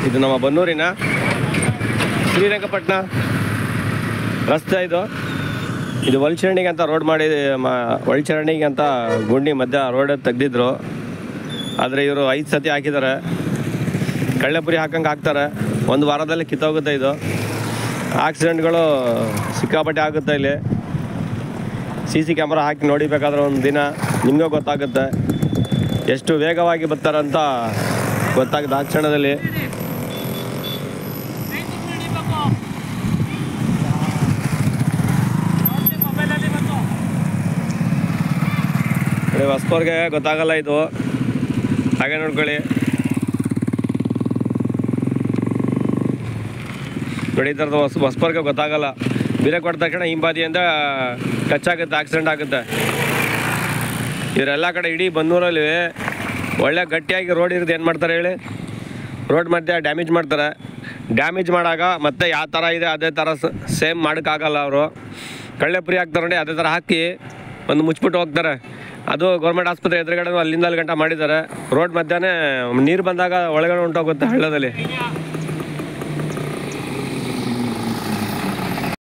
ಇದು ನಮ್ಮ ಬನ್ನೂರಿನ ಶ್ರೀರಂಗಪಟ್ಟಣ ರಸ್ತೆ. ಇದು ಒಳಚರಂಡಿಗೆ ಅಂತ ರೋಡ್ ಮಾಡಿ ಒಳಚರಂಡಿಗೆ ಅಂತ ಗುಂಡಿ ಮಧ್ಯ ರೋಡ್ ತೆಗ್ದಿದ್ರು. ಆದರೆ ಇವರು 5 ಸತಿ ಹಾಕಿದ್ದಾರೆ. ಕಳ್ಳೆಪುರಿ ಹಾಕಂಗೆ ಹಾಕ್ತಾರೆ. ಒಂದು ವಾರದಲ್ಲಿ ಕಿತ್ತೋಗುತ್ತೆ. ಇದು ಆಕ್ಸಿಡೆಂಟ್ಗಳು ಸಿಕ್ಕಾಪಟ್ಟೆ ಆಗುತ್ತೆ. ಇಲ್ಲಿ CC ಕ್ಯಾಮ್ರಾ ಹಾಕಿ ನೋಡಿಬೇಕಾದ್ರೆ ಒಂದು ದಿನ ನಿಮಗೂ ಗೊತ್ತಾಗುತ್ತೆ ಎಷ್ಟು ವೇಗವಾಗಿ ಬರ್ತಾರಂತ ಗೊತ್ತಾಗುತ್ತೆ ಆ ಕ್ಷಣದಲ್ಲಿ. ಹೊಸಪೋರ್ಗೆ ಗೊತ್ತಾಗಲ್ಲ ಇದು, ಹಾಗೆ ನೋಡ್ಕೊಳ್ಳಿ. ನೋಡಿ, ಈ ಥರದ್ದು ಹೊಸಪೋರ್ಗೆ ಗೊತ್ತಾಗಲ್ಲ. ಬ್ರೇಕ್ ಹೊಡೆದ ತಕ್ಷಣ ಹಿಂಬದಿಯಿಂದ ಟಚ್ ಆಗುತ್ತೆ, ಆಕ್ಸಿಡೆಂಟ್ ಆಗುತ್ತೆ. ಇವರೆಲ್ಲ ಕಡೆ ಇಡೀ ಬನ್ನೂರಲ್ಲಿ ಒಳ್ಳೆ ಗಟ್ಟಿಯಾಗಿ ರೋಡ್ ಇರೋದು ಏನು ಮಾಡ್ತಾರೆ ಹೇಳಿ, ರೋಡ್ ಮಧ್ಯೆ ಡ್ಯಾಮೇಜ್ ಮಾಡ್ತಾರೆ. ಡ್ಯಾಮೇಜ್ ಮಾಡಾಗ ಮತ್ತೆ ಯಾವ ಥರ ಇದೆ ಅದೇ ಥರ ಸೇಮ್ ಮಾಡೋಕ್ಕಾಗಲ್ಲ. ಅವರು ಕಳ್ಳೆಪುರಿ ಹಾಕ್ತಾರೆ ನೋಡಿ, ಅದೇ ಥರ ಹಾಕಿ ಒಂದು ಮುಚ್ಚಿಬಿಟ್ಟು ಹೋಗ್ತಾರೆ. ಅದು ಗೌರ್ಮೆಂಟ್ ಆಸ್ಪತ್ರೆ ಎದುರುಗಡೆ ಅಲ್ಲಿಂದ ಅಲ್ಲಿ ಗಂಟ ಮಾಡಿದ್ದಾರೆ. ರೋಡ್ ಮಧ್ಯೆ ನೀರು ಬಂದಾಗ ಒಳಗಡೆ ಹೊಂಟೋಗುತ್ತೆ ಹಳ್ಳದಲ್ಲಿ.